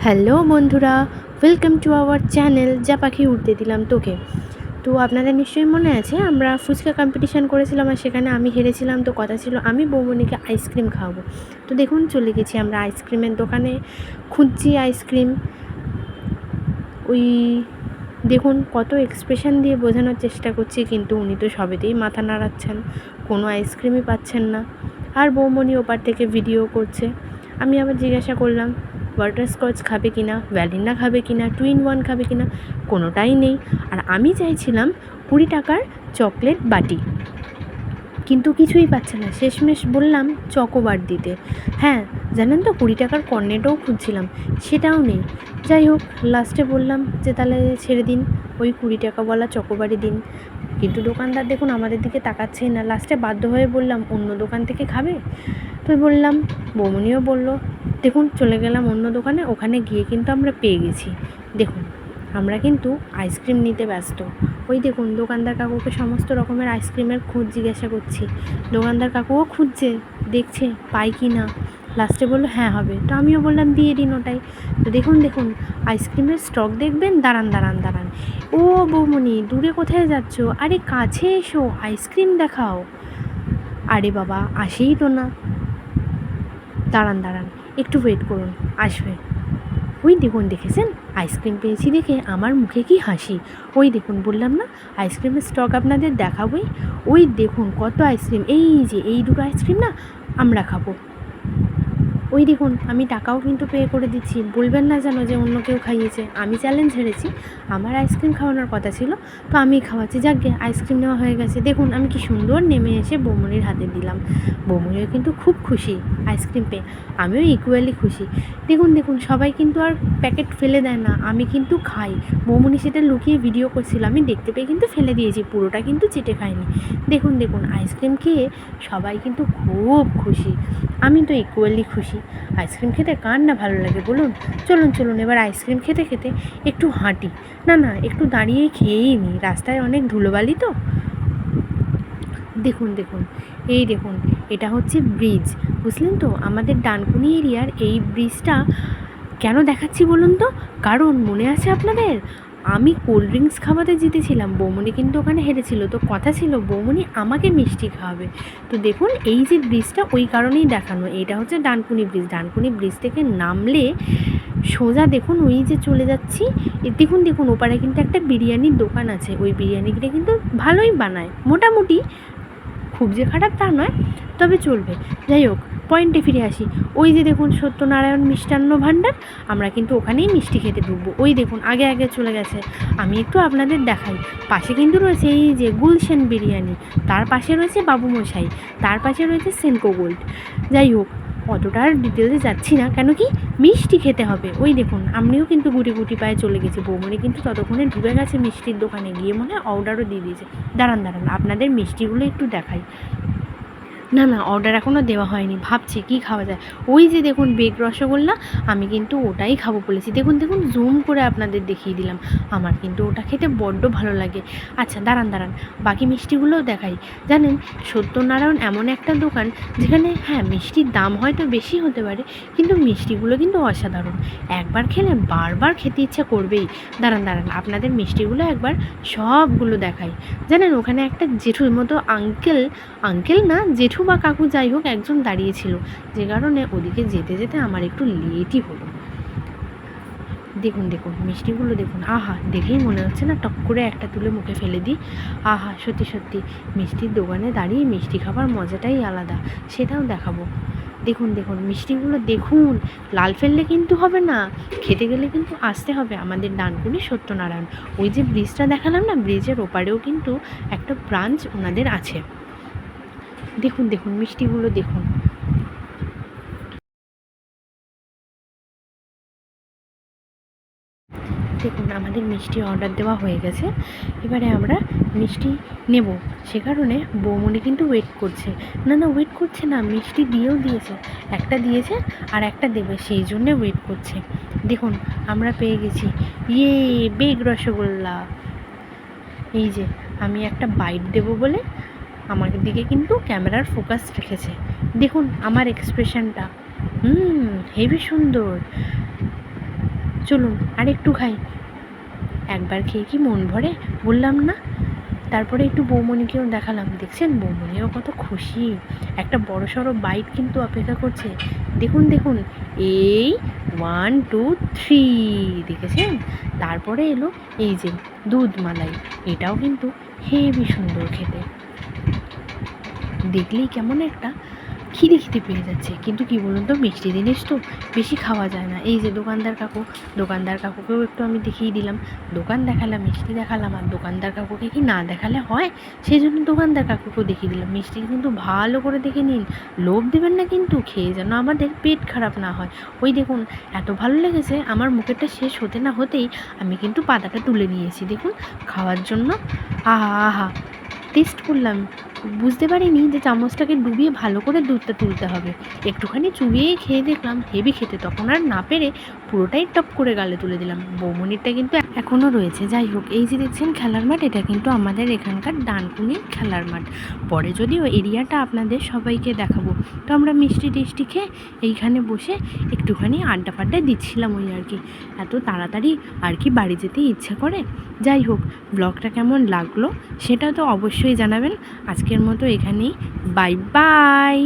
Hello বন্ধুরা, welcome to our channel যা পাখি উড়তে দিলাম তোকে। তো আপনাদের নিশ্চয়ই মনে আছে আমরা ফুচকা কম্পিটিশান করেছিলাম আর সেখানে আমি হেরেছিলাম। তো কথা ছিল আমি বৌমনিকে আইসক্রিম খাওয়াবো। তো দেখুন চলে গেছি আমরা আইসক্রিমের দোকানে, খুঁজছি আইসক্রিম। ওই দেখুন কত এক্সপ্রেশন দিয়ে বোঝানোর চেষ্টা করছি, কিন্তু উনি তো সবেতেই মাথা নাড়াচ্ছেন, কোনো আইসক্রিমই পাচ্ছেন না। আর বৌমনি ওপার থেকে ভিডিও করছে। আমি আবার জিজ্ঞাসা করলাম বাটারস্কচ খাবে কি না, ভ্যানিলা খাবে কি না, 2 in 1 খাবে কি না, কোনোটাই নেই। আর আমি চাইছিলাম 20 টাকার চকলেট বাটি, কিন্তু কিছুই পাচ্ছে না। শেষমেশ বললাম চকোবার দিতে। হ্যাঁ জানেন তো 20 টাকার কর্নেটও খুঁজছিলাম, সেটাও নেই। যাই হোক লাস্টে বললাম যে তাহলে ছেড়ে দিন, ওই 20 টাকাওয়ালা চকোবারই দিন। কিন্তু দোকানদার দেখুন আমাদের দিকে তাকাচ্ছেই না। লাস্টে বাধ্য হয়ে বললাম অন্য দোকান থেকে খাবে। তো বললাম, বৌমনিও বললো। দেখুন চলে গেলাম অন্য দোকানে, ওখানে গিয়ে কিন্তু আমরা পেয়ে গেছি। দেখুন আমরা কিন্তু আইসক্রিম নিতে ব্যস্ত। ওই দেখুন দোকানদার কাকুকে সমস্ত রকমের আইসক্রিমের খোঁজ জিজ্ঞাসা করছি। দোকানদার কাকুও খুঁজছে, দেখছে পাই কি না। লাস্টে বললো হ্যাঁ হবে। তো আমিও বললাম দিয়ে দিন ওটাই। তো দেখুন দেখুন আইসক্রিমের স্টক দেখবেন। দাঁড়ান দাঁড়ান দাঁড়ান, ও বৌমনি দূরে কোথায় যাচ্ছ? আরে কাছে এসো, আইসক্রিম দেখাও। আরে বাবা আসেই তো না। দাঁড়ান দাঁড়ান একটু ওয়েট করুন, আসবে। ওই দেখুন দেখেছেন আইসক্রিম পেয়েছি দেখে আমার মুখে কি হাসি। ওই দেখুন বললাম না আইসক্রিমের স্টক আপনাদের দেখাবোই। ওই দেখুন কত আইসক্রিম, এই যে এই দুটো আইসক্রিম না আমরা খাবো। ওই দেখুন আমি টাকাও কিন্তু পে করে দিচ্ছি, বলবেন না যেন যে অন্য কেউ খাইয়েছে। আমি চ্যালেঞ্জ হেরেছি, আমার আইসক্রিম খাওয়ানোর কথা ছিল, তো আমি খাওয়াচ্ছি। যাকগে আইসক্রিম নেওয়া হয়ে গেছে। দেখুন আমি কি সুন্দর নেমে এসে বৌমনির হাতে দিলাম। বৌমনিও কিন্তু খুব খুশি আইসক্রিম পেয়ে, আমিও ইকুয়ালি খুশি। দেখুন দেখুন সবাই কিন্তু আর প্যাকেট ফেলে দেয় না, আমি কিন্তু খাই। বৌমনি সেটা লুকিয়ে ভিডিও করছিল, আমি দেখতে পেয়ে কিন্তু ফেলে দিয়েছি, পুরোটা কিন্তু চেটে খাইনি। দেখুন দেখুন আইসক্রিম খেয়ে সবাই কিন্তু খুব খুশি, আমি তো ইকুয়ালি খুশি। আইসক্রিম খেতে কার না ভালো লাগে বলুন? চলুন চলুন এবার আইসক্রিম খেতে খেতে একটু হাঁটি। না না একটু দাঁড়িয়ে খেয়েই নিই, রাস্তায় অনেক ধুলোবালি তো। দেখুন দেখুন এই দেখুন এটা হচ্ছে ব্রিজ, বুঝলেন তো? আমাদের ডানকুনি এরিয়ার এই ব্রিজটা কেন দেখাচ্ছি বলুন তো? কারণ মনে আছে আপনাদের আমি কোল্ড ড্রিঙ্কস খাওয়াতে জিতেছিলাম, বৌমনি কিন্তু ওখানে হেরেছিল। তো কথা ছিল বৌমনি আমাকে মিষ্টি খাওয়াবে। তো দেখুন এই যে ব্রিজটা ওই কারণেই দেখানো, এটা হচ্ছে ডানকুনি ব্রিজ। ডানকুনি ব্রিজ থেকে নামলে সোজা দেখুন ওই যে চলে যাচ্ছি, দেখুন দেখুন ওপারে কিন্তু একটা বিরিয়ানির দোকান আছে। ওই বিরিয়ানিটা কিন্তু ভালোই বানায় মোটামুটি, খুব যে খারাপ তা নয়, তবে চলবে। যাই হোক পয়েন্টে ফিরে আসি। ওই যে দেখুন সত্যনারায়ণ মিষ্টান্ন ভাণ্ডার, আমরা কিন্তু ওখানেই মিষ্টি খেতে ঢুকবো। ওই দেখুন আগে আগে চলে গেছে। আমি একটু আপনাদের দেখাই, পাশে কিন্তু রয়েছে এই যে গুলশান বিরিয়ানি, তার পাশে রয়েছে বাবুমশাই, তার পাশে রয়েছে সেনকো গোল্ড। যাই হোক অতটা আর ডিটেলসে যাচ্ছি না, কেন কি মিষ্টি খেতে হবে। ওই দেখুন আপনিও কিন্তু গুটি গুটি পায়ে চলে গেছি। বৌমনি কিন্তু ততক্ষণে ঢুকে গেছে মিষ্টির দোকানে, গিয়ে মনে হয় অর্ডারও দিয়ে দিয়েছে। দাঁড়ান দাঁড়ান আপনাদের মিষ্টিগুলো একটু দেখাই। না না অর্ডার এখনও দেওয়া হয়নি, ভাবছি কী খাওয়া যায়। ওই যে দেখুন বেগ রসগোল্লা, আমি কিন্তু ওটাই খাবো বলেছি। দেখুন দেখুন জুম করে আপনাদের দেখিয়ে দিলাম, আমার কিন্তু ওটা খেতে বড্ড ভালো লাগে। আচ্ছা দাঁড়ান দাঁড়ান বাকি মিষ্টিগুলোও দেখাই। জানেন সত্যনারায়ণ এমন একটা দোকান যেখানে হ্যাঁ মিষ্টির দাম হয়তো বেশি হতে পারে, কিন্তু মিষ্টিগুলো কিন্তু অসাধারণ। একবার খেলে বারবার খেতে ইচ্ছা করবেই। দাঁড়ান দাঁড়ান আপনাদের মিষ্টিগুলো একবার সবগুলো দেখাই। জানেন ওখানে একটা জেঠুর মতো আঙ্কেল না জেঠু বা কাকু যাই হোক একজন দাঁড়িয়েছিল, যে কারণে ওদিকে যেতে যেতে আমার একটু লেটই হলো। দেখুন দেখুন মিষ্টিগুলো দেখুন, আহা দেখেই মনে হচ্ছে না টক করে একটা তুলে মুখে ফেলে দিই। আহা সত্যি সত্যি মিষ্টির দোকানে দাঁড়িয়ে মিষ্টি খাবার মজাটাই আলাদা, সেটাও দেখাবো। দেখুন দেখুন মিষ্টিগুলো দেখুন, লাল ফেললে কিন্তু হবে না, খেতে গেলে কিন্তু আসতে হবে আমাদের ডানকুনি সত্যনারায়ণ। ওই যে ব্রিজটা দেখালাম না, ব্রিজের ওপারেও কিন্তু একটা ব্রাঞ্চ ওনাদের আছে। দেখুন দেখুন মিষ্টিগুলো দেখুন। দেখুন আমাদের মিষ্টি অর্ডার দেওয়া হয়ে গেছে, এবারে আমরা মিষ্টি নেব। সে কারণে বৌমনি কিন্তু ওয়েট করছে। না না ওয়েট করছে না, মিষ্টি দিয়েও দিয়েছে, একটা দিয়েছে আর একটা দেবে, সেই জন্যে ওয়েট করছে। দেখুন আমরা পেয়ে গেছি, ইয়ে বেগ রসগোল্লা। এই যে আমি একটা বাইট দেবো বলে আমার দিকে কিন্তু ক্যামেরার ফোকাস রেখেছে। দেখুন আমার এক্সপ্রেশনটা, হেবি সুন্দর। চলুন আর একটু খাই। একবার খেয়ে কি মন ভরে, বললাম না? তারপরে একটু বৌমণিকেও দেখালাম, দেখছেন বৌমণিও কত খুশি, একটা বড়সড় বাইট কিন্তু অপেক্ষা করছে। দেখুন দেখুন, এই 1 2 3 দেখেছেন। তারপরে এলো এই যে দুধ মালাই, এটাও কিন্তু হেবি সুন্দর খেতে, দেখলেই কেমন একটা খিদে খিদে পেয়ে যাচ্ছে। কিন্তু কি বলুন তো, মিষ্টি জিনিস তো বেশি খাওয়া যায় না। এই যে দোকানদার কাকুকেও একটু আমি দেখিয়ে দিলাম, দোকান দেখালাম, মিষ্টি দেখালাম, আর দোকানদার কাকুকে কি না দেখালে হয়, সেই জন্য দোকানদার কাকুকেও দেখিয়ে দিলাম। মিষ্টি কিন্তু ভালো করে দেখে নিন, লোভ দেবেন না কিন্তু, খেয়ে যেন আমাদের পেট খারাপ না হয়। ওই দেখুন, এত ভালো লেগেছে, আমার মুখেরটা শেষ হতে না হতেই আমি কিন্তু পাতাটা তুলে নিয়েছি দেখুন খাওয়ার জন্য। আহা আহা, টেস্ট করলাম, বুঝতে পারিনি যে চামচটাকে ডুবিয়ে ভালো করে দুধটা তুলতে হবে। একটুখানি চুবিয়েই খেয়ে দেখলাম হেভি খেতে, তখন আর না পেরে পুরোটাই টপ করে গালে তুলে দিলাম। বৌমনিরটা কিন্তু এখনও রয়েছে। যাই হোক, এই যে দেখছেন খেলার মাঠ, এটা কিন্তু আমাদের এখানকার ডানকুনির খেলার মাঠ। পরে যদিও এরিয়াটা আপনাদের সবাইকে দেখাবো। তো আমরা মিষ্টি টিষ্টি খেয়ে এইখানে বসে একটুখানি আড্ডা ফাড্ডা দিচ্ছিলাম, ওই আর কি। এত তাড়াতাড়ি আর কি বাড়ি যেতে ইচ্ছা করে। যাই হোক, ব্লগটা কেমন লাগলো সেটা তো অবশ্যই জানাবেন। আজকের মতো এখানেই, বাই বাই।